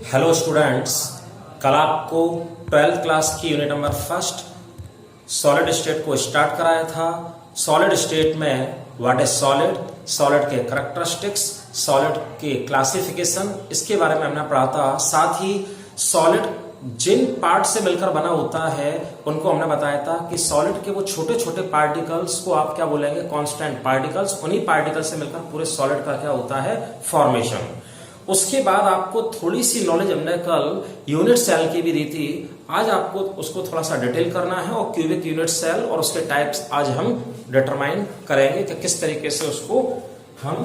Hello students, कल आपको 12th class की unit number first solid state को स्टार्ट कराया था। सॉलिड स्टेट में व्हाट इज सॉलिड, सॉलिड के करैक्टरिस्टिक्स, सॉलिड के क्लासिफिकेशन, इसके बारे में हमने पढ़ा था। साथ ही सॉलिड जिन पार्ट से मिलकर बना होता है उनको हमने बताया था कि सॉलिड के वो छोटे छोटे पार्टिकल्स को आप क्या बोलेंगे, कांस्टेंट पार्टिकल्स। उन्हीं पार्टिकल से मिलकर पूरे सॉलिड का क्या होता है, फॉर्मेशन। उसके बाद आपको थोड़ी सी नॉलेज हमने कल यूनिट सेल की भी दी थी। आज आपको उसको थोड़ा सा डिटेल करना है और क्यूबिक यूनिट सेल और उसके टाइप्स आज हम डिटरमाइन करेंगे कि किस तरीके से उसको हम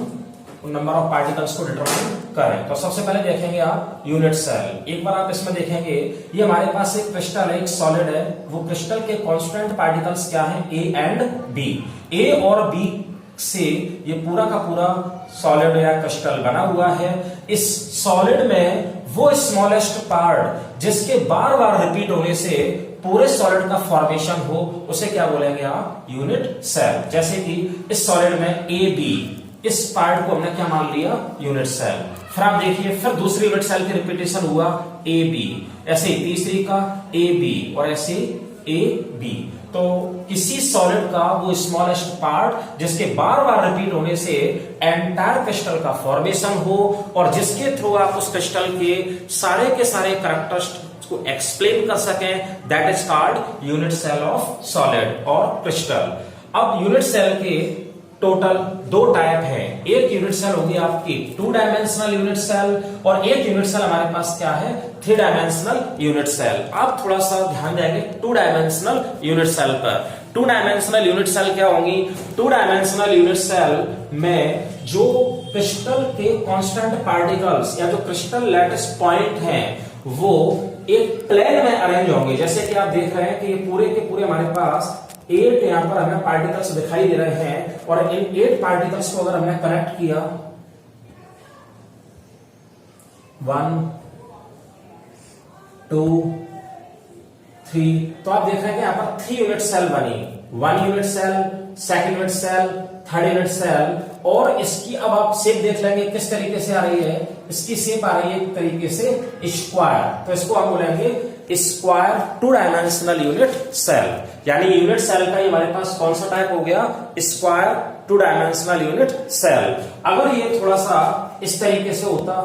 नंबर ऑफ पार्टिकल्स को डिटरमाइन करें। तो सबसे पहले देखेंगे आप यूनिट सेल। एक बार आप इसमें देखेंगे, ये हमारे पास एक क्रिस्टल है, एक सॉलिड है। वो क्रिस्टल के कांस्टेंट पार्टिकल्स क्या हैं, ए एंड बी। ए और बी से ये पूरा का पूरा सॉलिड या क्रिस्टल बना हुआ है। इस सॉलिड में वो स्मॉलेस्ट पार्ट जिसके बार बार रिपीट होने से पूरे सॉलिड का फॉर्मेशन हो, उसे क्या बोलेंगे आप, यूनिट सेल। जैसे कि इस सॉलिड में ए बी, इस पार्ट को हमने क्या मान लिया, यूनिट सेल। फिर आप देखिए, फिर दूसरी यूनिट सेल की रिपीटेशन हुआ ए बी, ऐसे तीसरी का ए बी और ऐसे ए बी। तो किसी सॉलिड का वो स्मॉलेस्ट पार्ट जिसके बार बार रिपीट होने से एंटायर क्रिस्टल का फॉर्मेशन हो और जिसके थ्रू आप उस क्रिस्टल के सारे कैरेक्टरिस्टिक्स को एक्सप्लेन कर सकें, that is called unit cell of solid और क्रिस्टल। अब यूनिट सेल के टोटल दो टाइप हैं। एक यूनिट सेल होगी आपकी 2 डायमेंशनल यूनिट सेल और एक यूनिट सेल हमारे पास क्या है, 3 डायमेंशनल यूनिट सेल। आप थोड़ा सा ध्यान देंगे 2 डायमेंशनल यूनिट सेल पर। 2 डायमेंशनल यूनिट सेल क्या होंगी, 2 डायमेंशनल यूनिट सेल में जो क्रिस्टल के कांस्टेंट पार्टिकल्स या जो क्रिस्टल लैटिस पॉइंट हैं वो एक प्लेन में अरेंज होंगे। जैसे कि आप देख रहे हैं कि ये पूरे के पूरे हमारे पास 8 यहां पर हमें पार्टिकल्स दिखाई दे रहे हैं और इन 8 पार्टिकल्स को अगर हमने कनेक्ट किया 1 2 3, तो आप देख रहे हैं कि यहां पर 3 यूनिट सेल बनी। 1 unit cell, second unit cell, third unit cell. और इसकी अब आप शेप देख लेंगे किस तरीके से आ रही है। इसकी शेप आ रही है एक तरीके से स्क्वायर, तो इसको आप बोलेंगे स्क्वायर 2 डायमेंशनल यूनिट सेल। यानी यूनिट सेल का हमारे पास कौन सा टाइप हो गया, स्क्वायर 2 डायमेंशनल यूनिट सेल। अगर ये थोड़ा सा इस तरीके से होता,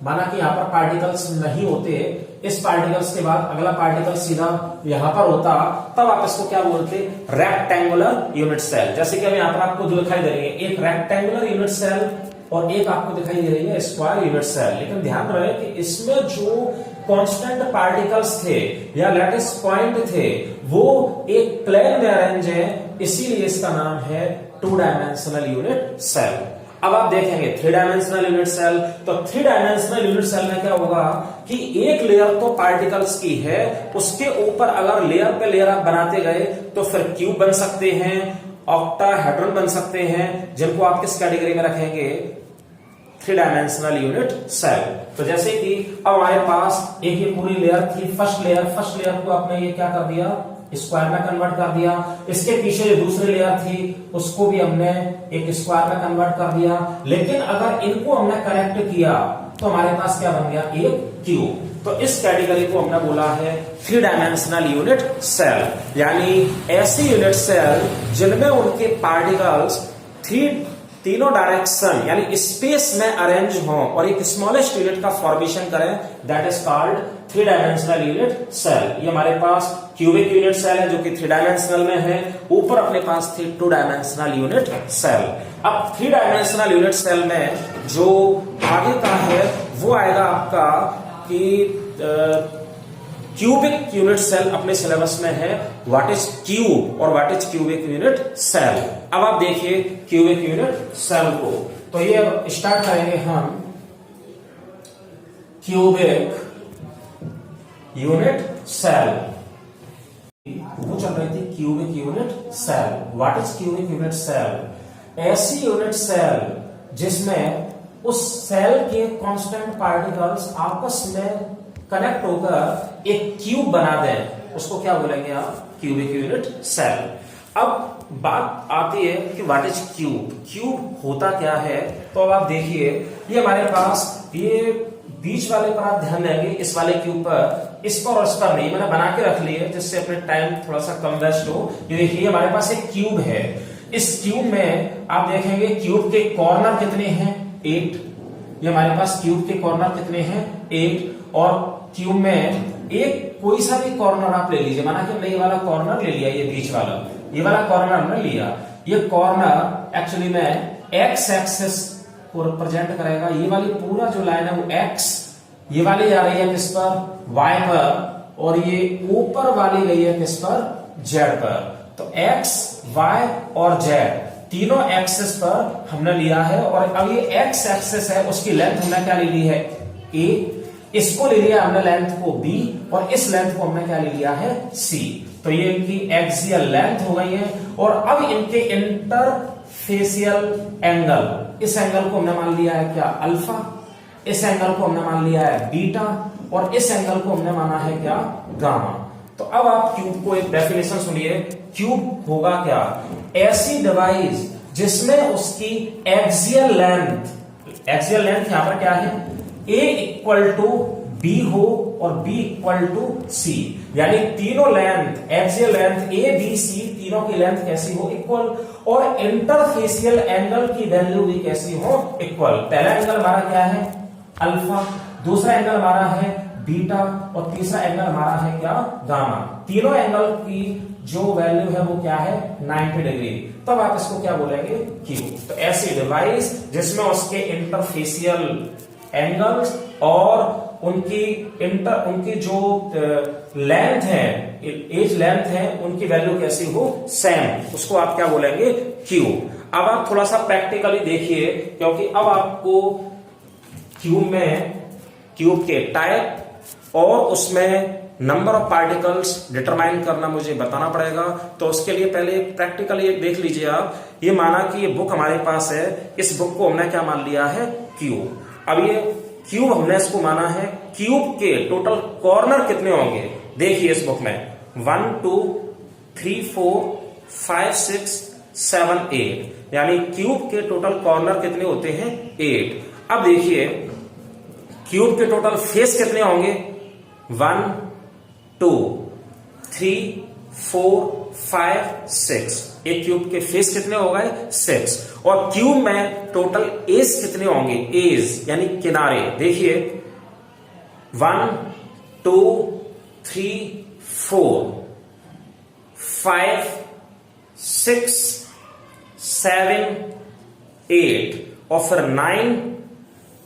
माना कि यहां पर पार्टिकल्स नहीं होते, इस पार्टिकल्स के बाद अगला पार्टिकल सीधा यहां पर होता, तब आप इसको क्या बोलते, रेक्टेंगुलर यूनिट सेल। जैसे कि हम यहां पर आपको दो दिखाई दे रही है, एक रेक्टेंगुलर यूनिट सेल और एक आपको दिखाई दे रही है स्क्वायर यूनिट सेल। लेकिन ध्यान रहे कि इसमें जो कांस्टेंट पार्टिकल्स थे या लैटिस पॉइंट थे वो एक प्लेन में अरेंज है, इसीलिए इसका नाम है 2 डायमेंशनल यूनिट सेल। अब आप देखेंगे 3 डायमेंशनल यूनिट सेल। तो 3 डायमेंशनल यूनिट सेल में क्या होगा कि एक लेयर तो पार्टिकल्स की है, उसके ऊपर अगर लेयर पे लेयर आप बनाते गए तो फिर क्यूब बन सकते हैं, ऑक्टाहेड्रॉन बन सकते हैं, जिनको आप किस कैटेगरी में रखेंगे, 3 डायमेंशनल यूनिट सेल। तो जैसे कि अब हमारे पास एक ये पूरी लेयर थी, फर्स्ट लेयर को आपने ये क्या कर दिया, स्क्वायर में कन्वर्ट कर दिया। इसके पीछे जो दूसरी लेयर थी उसको भी हमने एक स्क्वायर में कन्वर्ट कर दिया। लेकिन अगर इनको हमने कनेक्ट किया तो हमारे पास क्या बन गया, एक क्यूब। तो इस कैटेगरी को हमने बोला है 3 डायमेंशनल यूनिट सेल। यानी ऐसी यूनिट सेल जिनमें उनके पार्टिकल्स तीनों डायरेक्शन यानी स्पेस में अरेंज हो और एक स्मॉलेस्ट यूनिट का फॉर्मेशन करें, that is called 3 dimensional unit cell. ये हमारे पास क्यूबिक यूनिट सेल है जो कि 3 डायमेंशनल में है, ऊपर अपने पास थी 2 डायमेंशनल यूनिट सेल। अब 3 डायमेंशनल यूनिट सेल में जो आगे का है वो आएगा आपका कि क्यूबिक यूनिट सेल अपने सिलेबस में है, व्हाट इज क्यूब और what is cubic unit cell. अब आप देखिए क्यूबिक यूनिट सेल को, तो ये स्टार्ट करेंगे हम क्यूबिक यूनिट सेल। वो चल रही थी cubic unit cell. What is cubic unit cell, ऐसी यूनिट सेल जिसमें उस सेल के कांस्टेंट पार्टिकल्स आपस में कनेक्ट होकर एक क्यूब बना दें, उसको क्या बोलेंगे आप, क्यूबिक यूनिट सेल। अब बात आती है कि व्हाट इज क्यूब, क्यूब होता क्या है। तो अब आप देखिए, ये हमारे पास ये बीच वाले पर आप ध्यान देंगे, इस वाले क्यूब पर, इस पर और इस पर नहीं, मैंने बना के रख लिए जिससे अपने टाइम थोड़ा सा कम वेस्ट हो। ये देखिए हमारे पास एक क्यूब है, इस क्यूब में आप देखेंगे क्यूब के कॉर्नर कितने हैं 8। ये हमारे पास क्यूब के कॉर्नर कितने हैं 8, और क्यूब में एक कोई सा भी कॉर्नर आप ले लीजिए, माना कि हमने ये वाला कॉर्नर ले लिया, ये बीच वाला, ये वाला कॉर्नर हमने लिया। ये कॉर्नर एक्चुअली में एक्स एक्सिस को रिप्रेजेंट करेगा। ये वाली पूरा जो लाइन है वो एक्स, ये वाली जा रही है किस पर, वाई पर, और ये ऊपर वाली गई है किस पर, जेड पर। तो एक्स, वाई और जेड तीनों एक्सिस पर हमने लिया है, और अब ये एक्स एक्सिस है उसकी लेंथ हमने क्या ले ली है a, इसको ले लिया हमने लेंथ को b, और इस लेंथ को हमने क्या ले लिया है c। तो ये इनकी एक्सियल लेंथ हो गई है, और अब इनके इंटरफेसियल एंगल, इस एंगल को हमने मान लिया है क्या अल्फा, इस एंगल को हमने मान लिया है बीटा, और इस एंगल को हमने माना है क्या गामा। तो अब आप क्यूब को एक डेफिनेशन सुनिए, क्यूब होगा क्या, ऐसी डिवाइस जिसमें उसकी एक्सियल लेंथ यहां पर क्या है a इक्वल टू b हो और b इक्वल टू c, यानी तीनों length, axial length a b c तीनों की लेंथ कैसी हो इक्वल, और इंटरफेसियल एंगल की वैल्यू भी कैसी हो इक्वल। पहला एंगल हमारा क्या है अल्फा, दूसरा एंगल हमारा है बीटा, और तीसरा एंगल हमारा है क्या गामा। तीनों एंगल की जो वैल्यू है वो क्या है 90 डिग्री। तब आप इसको क्या बोलेंगे क्यूब। तो ऐसी डिवाइस जिसमें उसके इंटरफेसियल एंगल्स और उनकी जो लेंथ है, एज लेंथ है, उनकी वैल्यू कैसी हो सेम, उसको आप क्या बोलेंगे क्यूब। अब आप थोड़ा सा प्रैक्टिकली देखिए, क्योंकि अब आपको क्यूब के टाइप और उसमें नंबर ऑफ पार्टिकल्स डिटरमाइन करना मुझे बताना पड़ेगा। तो उसके लिए पहले प्रैक्टिकली एक देख लीजिए आप, ये माना कि ये बुक हमारे पास है, इस बुक को हमने क्या मान लिया है क्यूब। अब ये क्यूब हमने इसको माना है, क्यूब के टोटल कॉर्नर कितने होंगे देखिए इस बुक में 1 2 3 4 5 6 7 8, यानी क्यूब के टोटल कॉर्नर कितने होते हैं 8। अब देखिए क्यूब के टोटल फेस कितने होंगे 1 2 3 4 5 6, एक क्यूब के फेस कितने हो गए 6, और क्यूब में टोटल एज कितने होंगे, एज यानी किनारे, देखिए 1 2 3 4 5 6 7 8, और फिर 9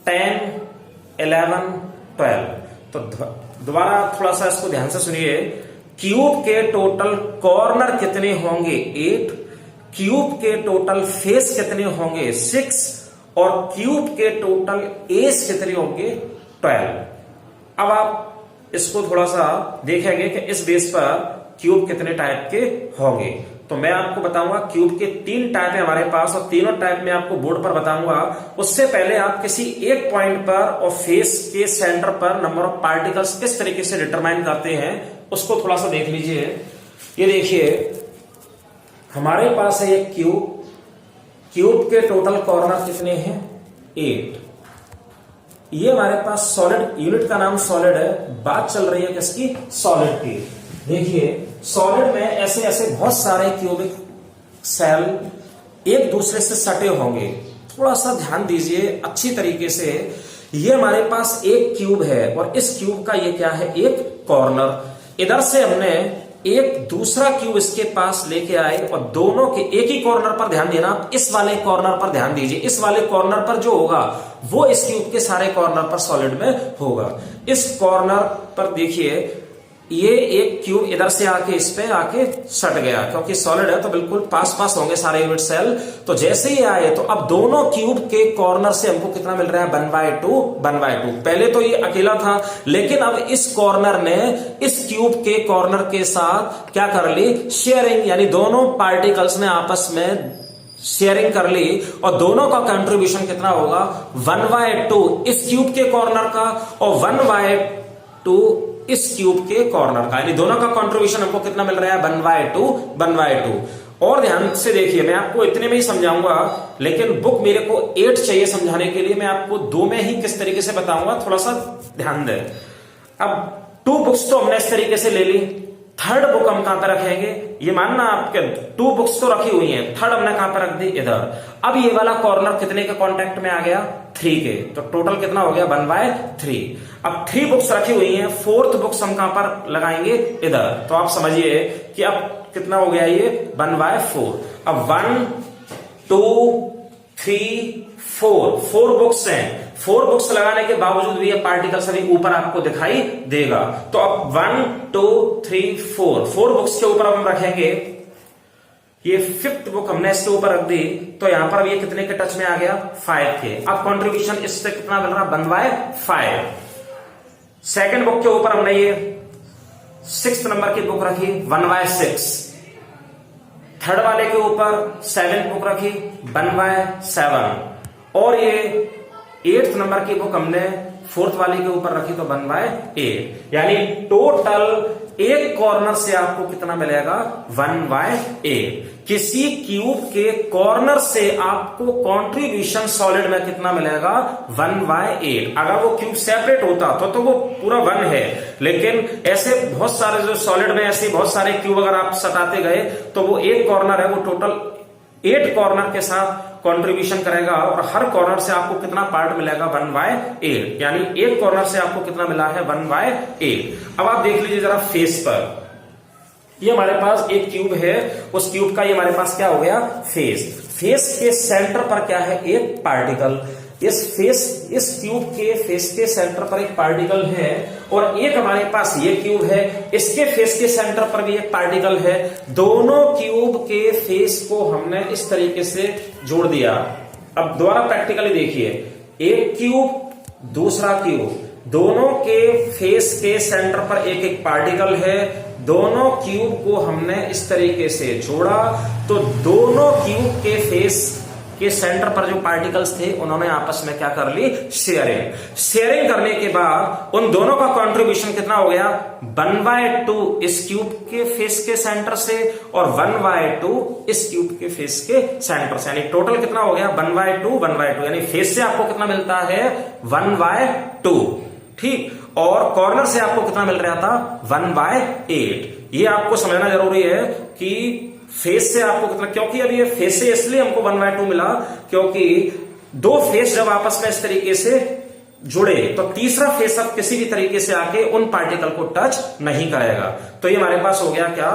10 11 12। तो दोबारा थोड़ा सा इसको ध्यान से सुनिए, क्यूब के टोटल कॉर्नर कितने होंगे 8, क्यूब के टोटल फेस कितने होंगे 6, और क्यूब के टोटल एज कितने होंगे 12। अब आप इसको थोड़ा सा देखेंगे कि इस बेस पर क्यूब कितने टाइप के होंगे। तो मैं आपको बताऊंगा क्यूब के 3 टाइप है हमारे पास, और तीनों टाइप में आपको बोर्ड पर बताऊंगा। उससे पहले आप किसी एक पॉइंट पर और फेस के सेंटर पर नंबर ऑफ पार्टिकल्स किस तरीके से डिटरमाइन करते हैं उसको थोड़ा सा देख लीजिए। ये देखिए हमारे पास है एक क्यूब, क्यूब के टोटल कॉर्नर कितने हैं 8। ये हमारे पास सॉलिड, यूनिट का नाम सॉलिड है, बात चल रही है किसकी सॉलिड की। देखिए सॉलिड में ऐसे ऐसे बहुत सारे क्यूबिक सेल एक दूसरे से सटे होंगे, थोड़ा सा ध्यान दीजिए अच्छी तरीके से। ये हमारे पास एक क्यूब है, और इस क्यूब का ये क्या है एक कॉर्नर। इधर से हमने एक दूसरा क्यूब इसके पास लेके आए, और दोनों के एक ही कॉर्नर पर ध्यान देना, इस वाले कॉर्नर पर ध्यान दीजिए। इस वाले कॉर्नर पर जो होगा वो इस क्यूब के सारे कॉर्नर पर सॉलिड में होगा। इस कॉर्नर पर देखिए ये एक क्यूब इधर से आके इस पे आके सट गया, क्योंकि सॉलिड है तो बिल्कुल पास पास होंगे सारे यूनिट सेल। तो जैसे ही आए तो अब दोनों क्यूब के कॉर्नर से हमको कितना मिल रहा है 1/2। पहले तो ये अकेला था, लेकिन अब इस कॉर्नर ने इस क्यूब के कॉर्नर के साथ क्या कर ली शेयरिंग, यानी दोनों पार्टिकल्स ने आपस में शेयरिंग कर ली, और दोनों का कंट्रीब्यूशन कितना होगा 1/2 इस क्यूब के कॉर्नर का, और 1/2 इस क्यूब के कॉर्नर का, यानी दोनों का कंट्रीब्यूशन हमको कितना मिल रहा है 1/2। और ध्यान से देखिए, मैं आपको इतने में ही समझाऊंगा, लेकिन बुक मेरे को 8 चाहिए समझाने के लिए, मैं आपको 2 में ही किस तरीके से बताऊंगा, थोड़ा सा ध्यान दें। अब 2 बुक्स तो हमने इस तरीके से ले ली, थर्ड बुक हम कहां पर रखेंगे, ये मानना आपके 2 बुक्स तो रखी हुई हैं, थर्ड हमने कहां पर रख दी, इधर। अब ये वाला कॉर्नर कितने के कांटेक्ट में आ गया, 3 के, तो टोटल कितना हो गया 1/3। अब 3 बुक्स रखी हुई हैं, 4th बुक्स हम कहां पर लगाएंगे, इधर। तो आप समझिए कि अब कितना हो गया ये 1/4। अब 1 2 3 4 बुक्स हैं, 4 बुक्स लगाने के बावजूद भी ये पार्टिकल सभी ऊपर आपको दिखाई देगा। तो अब 1 2 3 4 बुक्स के ऊपर हम रखेंगे, ये 5th बुक हमने इसके ऊपर रख दी, तो यहां पर ये कितने के टच में आ गया, 5 के। अब कंट्रीब्यूशन इससे कितना मिल रहा, 1/5। सेकंड बुक के ऊपर हमने ये 6th नंबर की बुक रखी, 1/6। थर्ड वाले के ऊपर 7th बुक रखी, 1/7। और ये 8th नंबर की बुक हमने 4th वाले के ऊपर रखी, तो 1/8। यानी टोटल एक कॉर्नर से आपको कितना मिलेगा, 1/8। किसी क्यूब के कॉर्नर से आपको कंट्रीब्यूशन सॉलिड में कितना मिलेगा, 1/8। अगर वो क्यूब सेपरेट होता तो वो पूरा 1 है, लेकिन ऐसे बहुत सारे जो सॉलिड में ऐसे बहुत सारे क्यूब अगर आप सटाते गए तो वो एक कॉर्नर है, वो टोटल 8 कॉर्नर के साथ कंट्रीब्यूशन करेगा, और हर कॉर्नर से आपको कितना पार्ट मिलेगा, 1/8। यानी एक कॉर्नर से आपको कितना मिला है, 1/8। अब आप देख लीजिए जरा फेस पर, ये हमारे पास एक क्यूब है, उस क्यूब का ये हमारे पास क्या हो गया, फेस के सेंटर पर क्या है, एक पार्टिकल। इस क्यूब के फेस के सेंटर पर एक पार्टिकल है, और एक हमारे पास ये क्यूब है, इसके फेस के सेंटर पर भी एक पार्टिकल है। दोनों क्यूब के फेस को हमने इस तरीके से जोड़ दिया। अब दोबारा प्रैक्टिकली देखिए, एक क्यूब दूसरा क्यूब, दोनों के फेस के सेंटर पर एक एक पार्टिकल है, दोनों क्यूब को हमने इस तरीके से जोड़ा, तो दोनों क्यूब के फेस के सेंटर पर जो पार्टिकल्स थे उन्होंने आपस में क्या कर ली, शेयरिंग करने के बाद उन दोनों का कंट्रीब्यूशन कितना हो गया, 1/2 इस क्यूब के फेस के सेंटर से, और 1/2 इस क्यूब के फेस के सेंटर से। यानी टोटल कितना हो गया, 1/2 यानी फेस से आपको कितना मिलता है, 1/2। ठीक, और कॉर्नर से आपको कितना मिल रहा था, 1/8। ये आपको समझना जरूरी है कि फेस से आपको कितना, क्योंकि अब ये फेस से इसलिए हमको 1/2 मिला क्योंकि 2 फेस जब आपस में इस तरीके से जुड़े तो तीसरा फेस अब किसी भी तरीके से आके उन पार्टिकल को टच नहीं करेगा। तो ये हमारे पास हो गया क्या,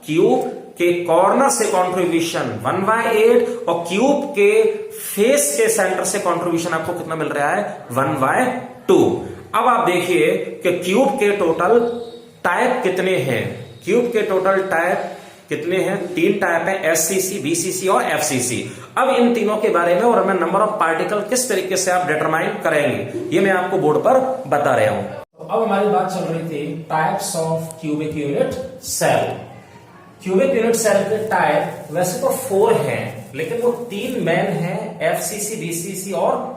क्यूब के कॉर्नर से कंट्रीब्यूशन 1/8, और क्यूब के फेस के सेंटर से कंट्रीब्यूशन आपको कितना मिल रहा है, 1/2। अब आप देखिए कि क्यूब के टोटल टाइप कितने हैं, क्यूब के टोटल टाइप कितने हैं, 3 टाइप है, एससीसी, बीसीसी और एफसीसी। अब इन तीनों के बारे में और हमें नंबर ऑफ पार्टिकल किस तरीके से आप डिटरमाइन करेंगे, ये मैं आपको बोर्ड पर बता रहा हूं। तो अब हमारी बात चल रही थी types of cubic unit cell. Cubic unit cell के टाइप वैसे तो 4 हैं, लेकिन वो 3 मेन हैं, एफसीसी, बीसीसी और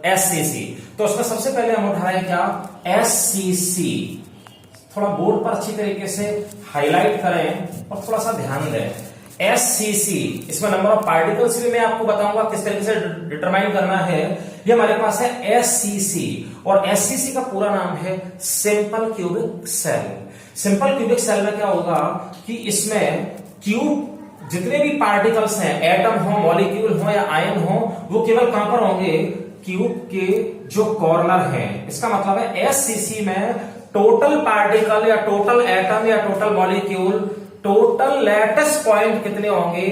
एससीसी। तो उसमें सबसे पहले हम उठा रहे हैं क्या, एससीसी। थोड़ा बोर्ड पर अच्छी तरीके से हाईलाइट करें और थोड़ा सा ध्यान दें। एससीसी, इसमें नंबर ऑफ पार्टिकल्स भी मैं आपको बताऊंगा किस तरीके से डिटरमाइन करना है। ये हमारे पास है एससीसी, और एससीसी का पूरा नाम है simple cubic cell. Simple cubic cell में क्या होगा कि इसमें क्यूब जितने भी पार्टिकल्स हैं, एटम हो, मॉलिक्यूल हो या आयन हो, वो केवल कहां पर होंगे, क्यूब के जो कॉर्नर है। इसका मतलब है एससीसी में टोटल पार्टिकल या टोटल एटम या total molecule, total latest point कितने होंगे,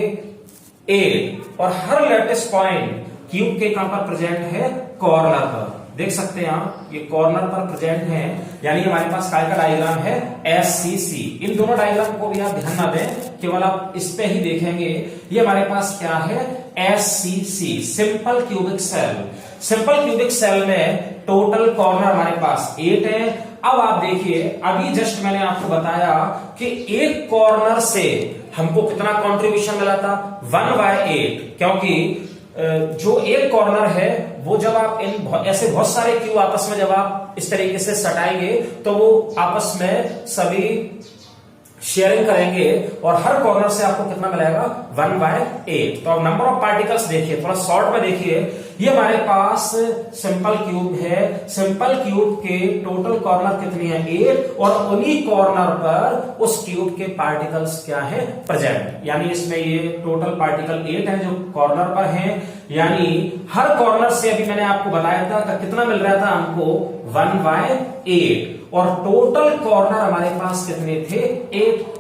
8, और हर लेटेस्ट पॉइंट क्यूब के कहां पर प्रेजेंट है, कॉर्नर पर। देख सकते हैं आप, ये कॉर्नर पर प्रेजेंट है, यानी हमारे पास काय का डायग्राम है, एससीसी। इन दोनों डायग्राम को भी आप ध्यान ना दें, केवल आप इस पे ही देखेंगे। ये हमारे पास क्या है, SCC, simple cubic cell. Simple cubic cell में टोटल कॉर्नर हमारे पास 8 है। अब आप देखिए, अभी जस्ट मैंने आपको बताया कि एक कॉर्नर से हमको कितना कंट्रीब्यूशन मिला था, 1/8, क्योंकि जो एक कॉर्नर है वो जब आप ऐसे बहुत सारे क्यूब आपस में जब आप इस तरीके से सटाएंगे तो वो आपस में सभी शेयरिंग करेंगे और हर कॉर्नर से आपको कितना मिलेगा 1/8। तो अब नंबर ऑफ पार्टिकल्स देखिए, थोड़ा शॉर्ट में देखिए, ये हमारे पास सिंपल क्यूब है। सिंपल क्यूब के टोटल कॉर्नर कितनी है 8 और उन्हीं कॉर्नर पर उस क्यूब के पार्टिकल्स क्या है प्रेजेंट, यानी इसमें ये टोटल पार्टिकल 8 है जो कॉर्नर पर है, यानी हर कॉर्नर से अभी मैंने आपको बताया था कितना मिल रहा था हमको 1/8 और टोटल कॉर्नर हमारे पास कितने थे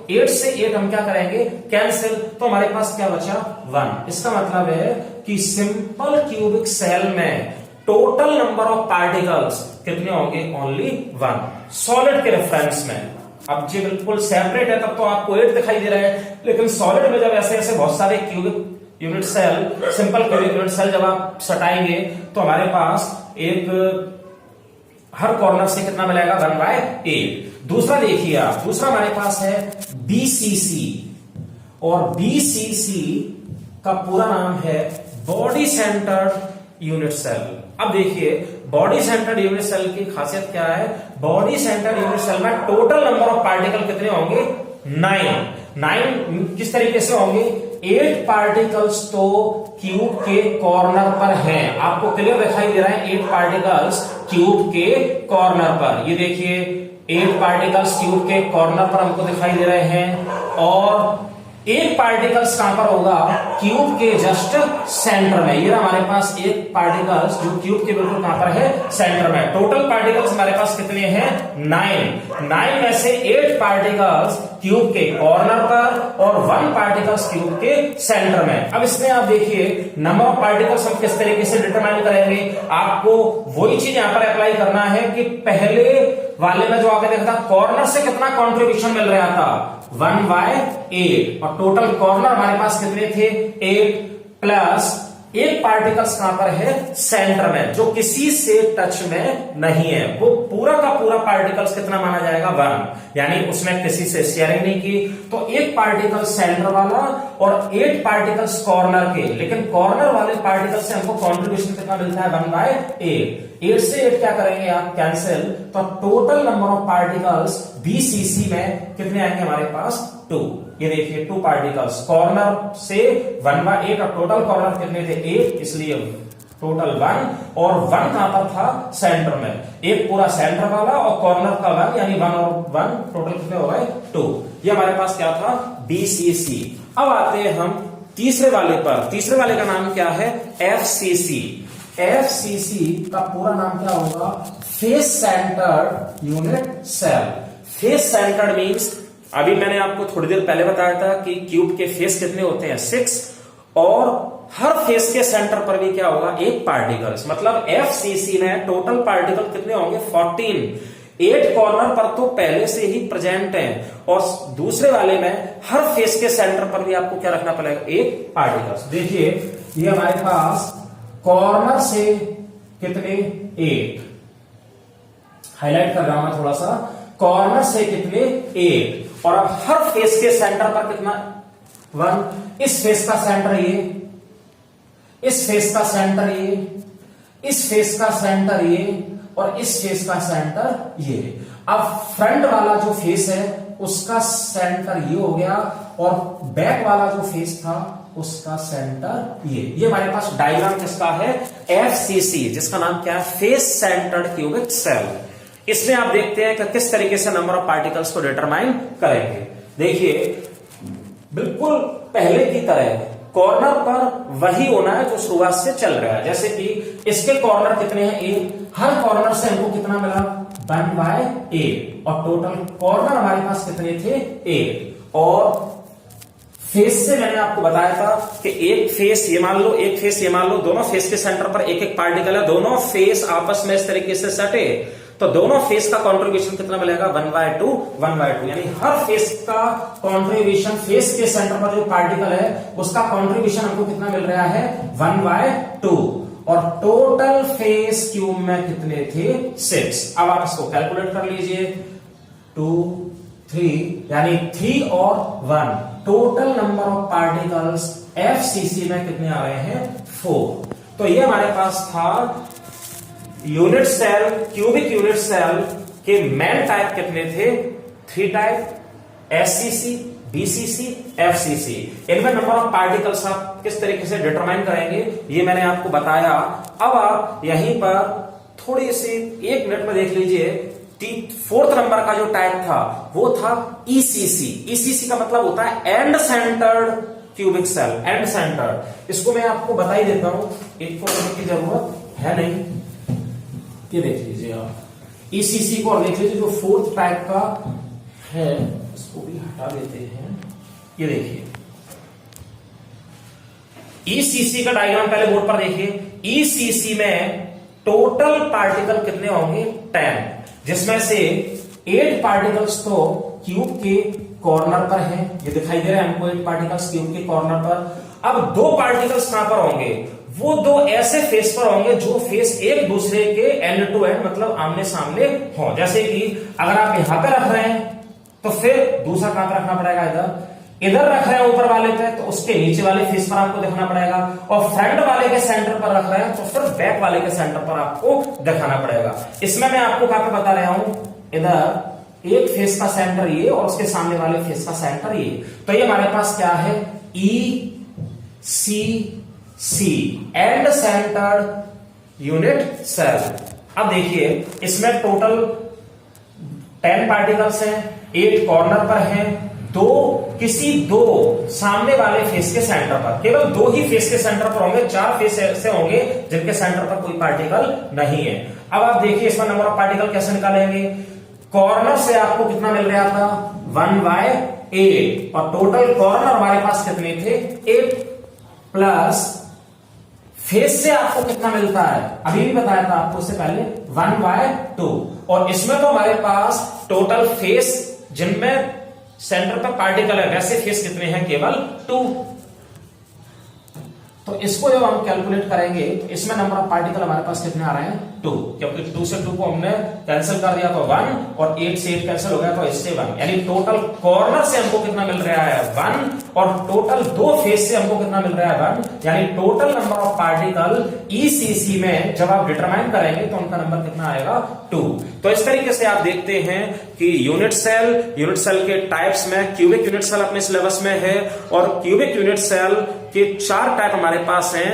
8 से 8 हम क्या करेंगे कैंसिल, तो हमारे पास क्या बचा 1। इसका मतलब है कि सिंपल क्यूबिक सेल में टोटल नंबर ऑफ पार्टिकल्स कितने होंगे ओनली 1 सॉलिड के रेफरेंस में। अब जी बिल्कुल सेपरेट है तब तो आपको 8 दिखाई दे रहा है, लेकिन सॉलिड में जब ऐसे ऐसे बहुत सारे cubic unit cell simple cubic unit cell जब आप सटाएंगे तो हमारे पास एक हर कॉर्नर से कितना मिलेगा 1/8। दूसरा देखिए आप, दूसरा हमारे पास है बीसीसी और बीसीसी का पूरा नाम है बॉडी सेंटर्ड यूनिट सेल। अब देखिए बॉडी सेंटर्ड यूनिट सेल की खासियत क्या है, बॉडी सेंटर्ड यूनिट सेल में टोटल नंबर ऑफ पार्टिकल कितने होंगे 9 किस तरीके से होंगे 8 पार्टिकल्स तो क्यूब के कॉर्नर पर हैं, आपको क्लियर दिखाई दे रहा है 8 पार्टिकल्स क्यूब के कॉर्नर पर। ये देखिए 8 पार्टिकल्स क्यूब के कॉर्नर पर हमको दिखाई दे रहे हैं और एक पार्टिकल्स कहां पर होगा क्यूब के जस्ट सेंटर में। ये हमारे पास एक पार्टिकल्स जो क्यूब के बिल्कुल कहां पर है सेंटर में। टोटल पार्टिकल्स हमारे पास कितने हैं 9 में से 8 पार्टिकल्स क्यूब के कॉर्नर पर और 1 पार्टिकल्स क्यूब के सेंटर में। अब इसमें आप देखिए नंबर ऑफ पार्टिकल्स हम किस तरीके से डिटरमाइन करेंगे, आपको वही चीज यहां पर अप्लाई करना है कि पहले वाले में जो आपने देखा था कॉर्नर से कितना कंट्रीब्यूशन मिल रहा था 1/8 और टोटल कॉर्नर हमारे पास कितने थे 8 प्लस एक पार्टिकल्स कहां पर है सेंटर में जो किसी से टच में नहीं है, वो पूरा का पूरा पार्टिकल्स कितना माना जाएगा 1, यानी उसमें किसी से शेयरिंग नहीं की। तो एक पार्टिकल सेंटर वाला और 8 पार्टिकल्स कॉर्नर के, लेकिन कॉर्नर वाले पार्टिकल से हमको कंट्रीब्यूशन कितना मिलता है 1/8। 8 से 8 क्या करेंगे आप कैंसिल, तो total number of particles BCC में कितने आएंगे हमारे पास 2। ये देखिए 2 पार्टिकल्स कॉर्नर से 1/8 और टोटल कॉर्नर कितने थे 8, इसलिए टोटल 1 और 1 कहां पर था सेंटर में, एक पूरा सेंटर वाला और कॉर्नर का 1 यानी 1 और 1 टोटल कितने हो गए 2। ये हमारे पास क्या था बीसीसी। अब आते हैं हम तीसरे वाले पर। तीसरे वाले का नाम क्या है एफसीसी। एफसीसी का पूरा नाम क्या होगा face centred unit cell. Face centred means अभी मैंने आपको थोड़ी देर पहले बताया था कि क्यूब के फेस कितने होते हैं 6 और हर फेस के सेंटर पर भी क्या होगा एक पार्टिकल्स, मतलब एफसीसी में टोटल पार्टिकल कितने होंगे 14। 8 कॉर्नर पर तो पहले से ही प्रेजेंट हैं और दूसरे वाले में हर फेस के सेंटर पर भी आपको क्या रखना पड़ेगा एक पार्टिकल्स। देखिए ये हमारे पास कॉर्नर से कितने 8, हाईलाइट कर रहा हूं मैं थोड़ा सा, कॉर्नर से कितने 8 और अब हर फेस के सेंटर पर कितना 1। इस फेस का सेंटर ये, इस फेस का सेंटर ये, इस फेस का सेंटर ये और इस फेस का सेंटर ये। अब फ्रंट वाला जो फेस है उसका सेंटर ये हो गया और बैक वाला जो फेस था उसका सेंटर ये हमारे पास डायग्राम किसका है एफसीसी, जिसका नाम क्या है फेस सेंटर्ड क्यूबिक सेल। इसमें आप देखते हैं कि किस तरीके से नंबर ऑफ पार्टिकल्स को डिटरमाइन करेंगे। देखिए बिल्कुल पहले की तरह कॉर्नर पर वही होना है जो शुरुआत से चल रहा है, जैसे कि इसके कॉर्नर कितने हैं 8, हर कॉर्नर से हमको कितना मिला 1/8 और टोटल कॉर्नर हमारे पास कितने थे 8। और फेस से मैंने आपको बताया था कि एक फेस ये मान लो, एक फेस ये मान लो, दोनों फेस के सेंटर पर एक एक पार्टिकल है, दोनों फेस आपस में इस तरीके से सटे तो दोनों फेस का कंट्रीब्यूशन कितना मिलेगा 1/2 यानी हर फेस का कंट्रीब्यूशन, फेस के सेंटर पर जो पार्टिकल है उसका कंट्रीब्यूशन हमको कितना मिल रहा है 1/2 और टोटल फेस क्यूब में कितने थे 6। अब आप इसको कैलकुलेट कर लीजिए 2 3 यानी 3 और 1 total number of particles FCC में कितने आ रहे हैं 4। तो ये हमारे पास था unit cell, cubic unit cell के मेन टाइप कितने थे 3 टाइप एससीसी, बीसीसी, एफसीसी। इनमें नंबर ऑफ पार्टिकल्स आप किस तरीके से डिटरमाइन करेंगे ये मैंने आपको बताया। अब आप यहीं पर थोड़ी सी 1 मिनट में देख लीजिए। 4th नंबर का जो टाइप था वो था ईसीसी। ईसीसी का मतलब होता है end centred cubic cell, end centred. इसको मैं आपको बता ही देता हूं, एक को करने की जरूरत है नहीं। ये देख लीजिए आप ईसीसी को, और देख लीजिए जो 4th टाइप का है इसको भी हटा देते हैं। ये देखिए ईसीसी का डायग्राम पहले बोर्ड पर देखिए। ईसीसी में टोटल पार्टिकल कितने होंगे? 10, जिसमें से 8 पार्टिकल्स तो क्यूब के कॉर्नर पर हैं, ये दिखाई दे रहा है हमको 8 पार्टिकल्स क्यूब के कॉर्नर पर। अब 2 पार्टिकल्स कहां पर होंगे? वो 2 ऐसे फेस पर होंगे जो फेस एक दूसरे के एंड टू एंड मतलब आमने सामने हो। जैसे कि अगर आप यहां पे रख रहे हैं तो फिर दूसरा कहां पर रखना पड़ेगा? इधर रख रहे हैं ऊपर वाले पे तो उसके नीचे वाले फेस पर आपको दिखाना पड़ेगा, और फ्रंट वाले के सेंटर पर रख रहे हैं तो फिर बैक वाले के सेंटर पर आपको दिखाना पड़ेगा। इसमें मैं आपको कहां पे बता रहा हूं, इधर एक फेस का सेंटर ये और उसके सामने वाले फेस का सेंटर ये। तो ये हमारे पास क्या है? ई सी सी, एंड सेंटर्ड यूनिट सेल। अब देखिए इसमें टोटल 10 पार्टिकल्स हैं, 8 कॉर्नर पर हैं, 2 सामने वाले फेस के सेंटर पर, केवल 2 ही फेस के सेंटर पर होंगे, 4 फेस ऐसे होंगे जिनके सेंटर पर कोई पार्टिकल नहीं है। अब आप देखिए इसमें नंबर ऑफ पार्टिकल कैसे निकालेंगे? कॉर्नर से आपको कितना मिल रहा था? 1/8, और टोटल कॉर्नर हमारे पास कितने थे? 8, प्लस फेस से आपको कितना मिलता है? अभी भी बताया था आपको उससे पहले 1/2, और इसमें तो हमारे पास टोटल फेस जिनमें सेंटर पर पार्टिकल है वैसे फेस कितने हैं? केवल 2। तो इसको जब हम कैलकुलेट करेंगे तो इसमें नंबर ऑफ पार्टिकल हमारे पास कितने आ रहे हैं? 2, क्योंकि 2 से 2 को हमने कैंसिल कर दिया तो 1, और 8 से 8 कैंसिल हो गया तो इससे 1, यानी टोटल कॉर्नर से हमको कितना मिल रहा है? 1, और टोटल 2 फेस से हमको कितना मिल रहा है? 1, यानी total number of particle ECC में जब आप डिटरमाइन करेंगे तो उनका नंबर कितना आएगा? 2। तो इस तरीके से आप देखते हैं कि यूनिट सेल के टाइप्स में क्यूबिक यूनिट सेल अपने सिलेबस में है, और क्यूबिक यूनिट सेल के 4 टाइप हमारे पास हैं।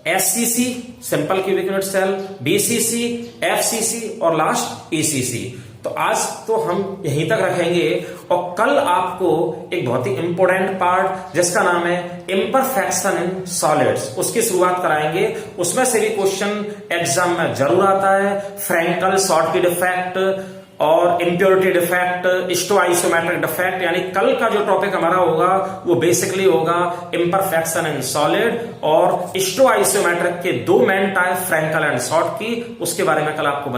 SCC simple cubic unit cell, BCC, FCC और लास्ट ईसीसी। तो आज तो हम यहीं तक रखेंगे, और कल आपको एक बहुत ही इंपॉर्टेंट पार्ट जिसका नाम है इम्परफेक्शन इन सॉलिड्स, उसकी शुरुआत कराएंगे। उसमें से भी क्वेश्चन एग्जाम में जरूर आता है। फ्रैंकल शॉर्टकी डिफेक्ट और इम्प्योरिटी डिफेक्ट, स्टोआइसोमेट्रिक डिफेक्ट, यानी कल का जो टॉपिक हमारा होगा वो बेसिकली होगा इम्परफेक्शन इन सॉलिड और स्टोआइसोमेट्रिक के 2 main type Frenkel and Schottky. उसके बारे में कल आपको